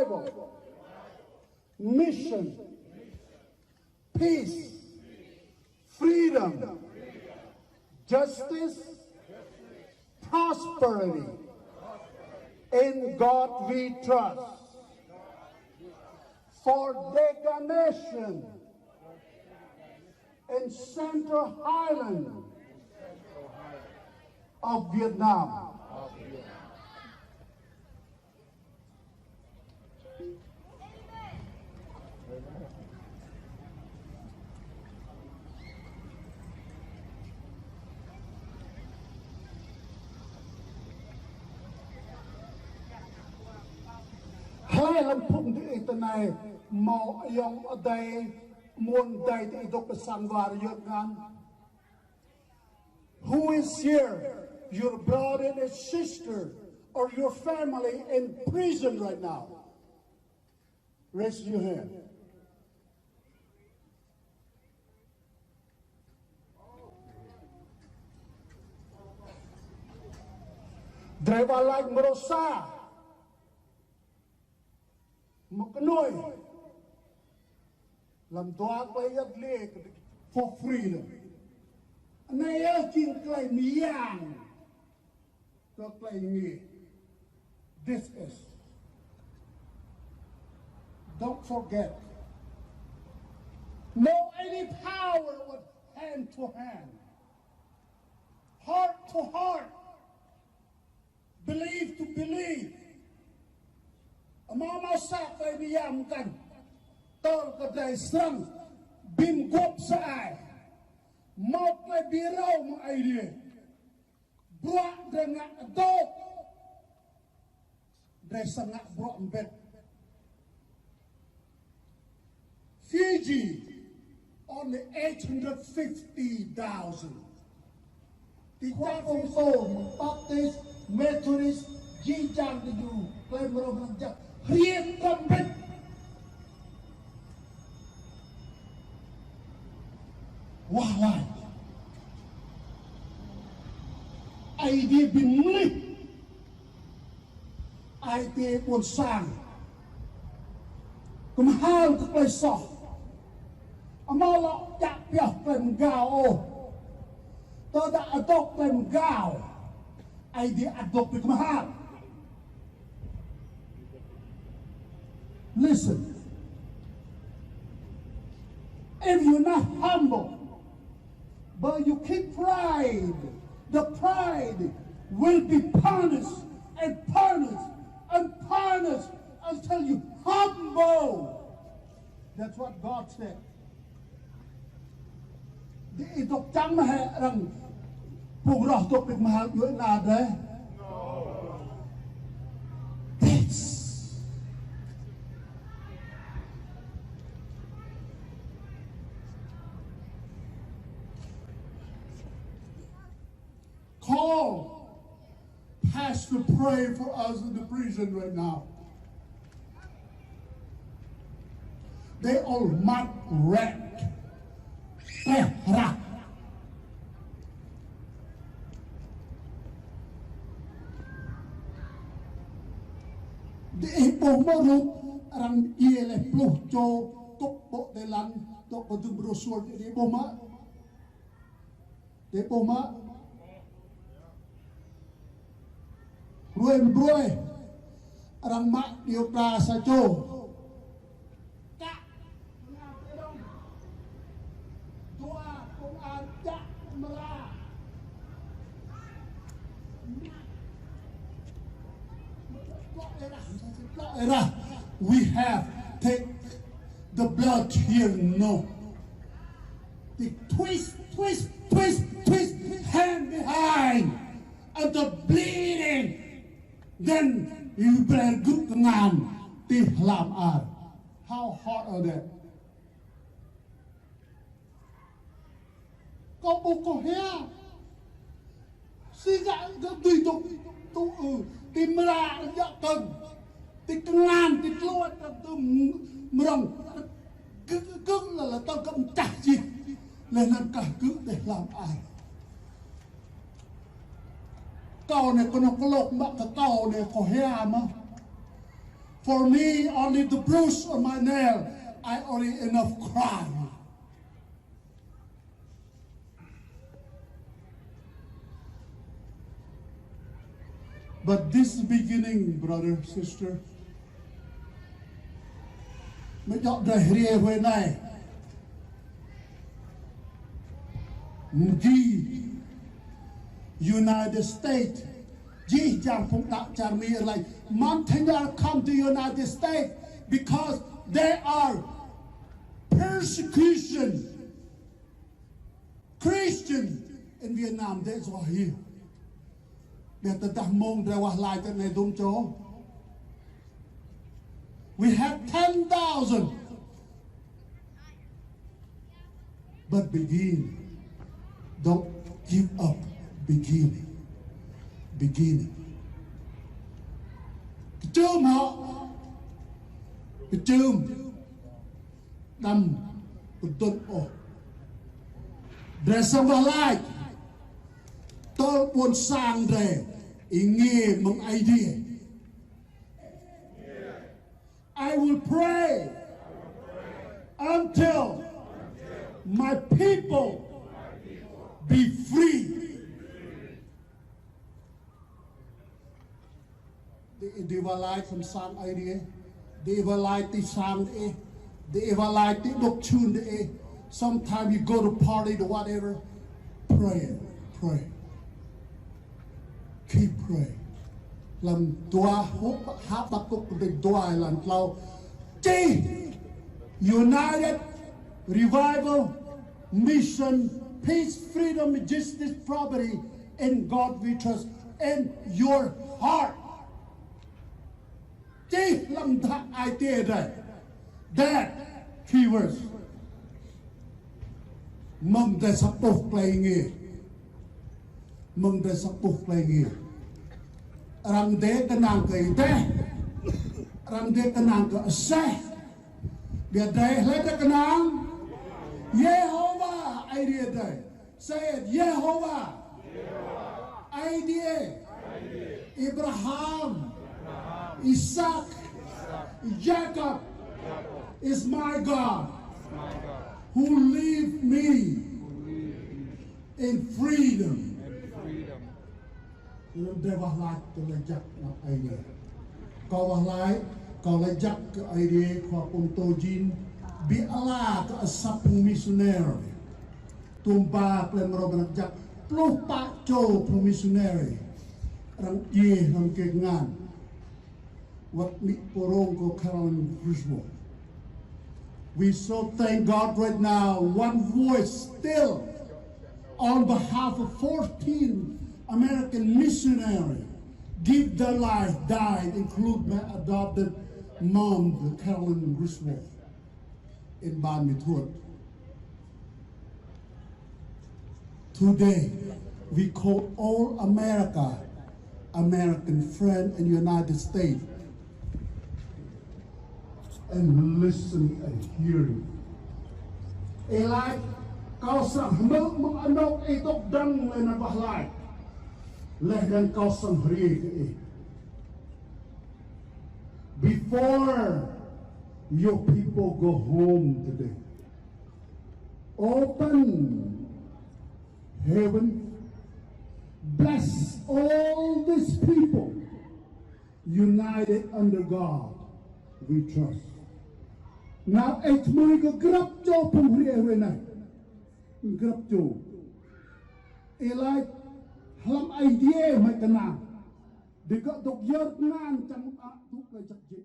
Revival, mission, peace, freedom, justice, prosperity. In God we trust. For ĐêGA Nation in Central Highland of Vietnam. Hai lần phụng thị tên này màu yong ở đây muôn đầy thị độc sang và yết ngàn. Who is here? Your brother and sister or your family in prison right now? Raise your hand. Driver like Mrosa. Một cái nồi làm toa quay ắt lê for freedom. Này ở trên cây Niê iau có cây nghề. This is. Don't forget. No any power with hand to hand, heart to heart, believe to believe. Mama sa kay niyam kan tol ka day sang bim gop sa ai mau kay biraw mo ay di buak dengan adok day sangak buak mbet Fiji only 850,000 the Baptist Methodist Jrai to you play more Riêng tâm bích Wah lại ai đi bình lý ai đi buồn sang cũng hao các lời sọ mà lọ chạm biểu cần gạo ô tôi đã đọc cần gạo ai đi đọc cũng hao. Listen, if you're not humble, but you keep pride, the pride will be punished and punished and punished until you humble. That's what God said. Di đọc trắng mà hệ rằng phù rõ tục được mà dưới nào đấy. Call Pastor pray for us in the prison right now. They all mud wreck. Di bomoruk orang iele pluh cho tok bo delan tok bo brosur di boma. Di boma. Ruem broi orang mak điều pra sa cho tak ngapedong doa công an tak mera we have take the blood here no the twist hand behind and the bleeding. Then you better good ngàn thì làm ai? How hard are they? Có bố có hea, suy nghĩ cái tùy tục tu tìm ra dạ cần, thì ngàn thì lôi từ mường cứ là tao cầm chặt gì, lên làm cả cứ để làm ai? Câu này có lộc mà cái câu này có hea mà For me, only the bruise on my nail, I already enough cry. But this beginning, brother, sister, mới dọn đời rìa về này, ghi United States, ghi chẳng phụng đạo chẳng mi là Montana come to United States because they are persecution Christian in Vietnam. That's why here. Để ta đặt mong ra hòa lại tại này đúng chỗ. We have 10,000. But begin. Don't give up. Beginning. Beginning. Cái chơm họ. Cái chơm. Đâm. Một tuần ổ. Để xong vào lại. Tôi buồn sang rồi. Ý nghĩa mong idea. I will pray until my people be free. They will like some sang idea. They will like the sang idea. They will like the doctrine idea. Sometimes you go to party to whatever. Pray, pray. Keep praying. Làm dua hát bạc cục để dua làm lâu. Chi United Revival Mission Peace Freedom Justice Property in God we trust in your heart. Chi làm thắc idea đây. That keywords. Mong để sắp buộc lại nghe. Mong để sắp buộc lại nghe. Rang de kenang ke ite, rang de kenang ke aseh, biar de leda kenang, Yehovah idea de, say it Yehovah, idea, Abraham, Isaac, Jacob is my God, who leave me in freedom. Nên để vào lại cái lời dắt ngọc ai đi, có vào lại có lời dắt cái ai đi qua cùng tôi jin bị Allah cái asap missionary tumpa plan robert dắt plus pak cho missionary rang ye rang ke ngan wat mi porong ko Caroline Griswold. We so thank God right now, one voice still on behalf of 14 American missionary give their life, died, include my adopted mom, Caroline Griswold, in iau Mthưr. Today, we call all America, American friend in the United States, and listen and hearing. Like, kau sang mek menganok itu dang lena bahlai. Leh dan kau sang hari ke. Before your people go home today, open heaven, bless all these people united under God we trust. Now it's my grab job from here now. Grab job. Like hlam idea mai kana. Dekat dok yer ngan chang a tuk lai chak je.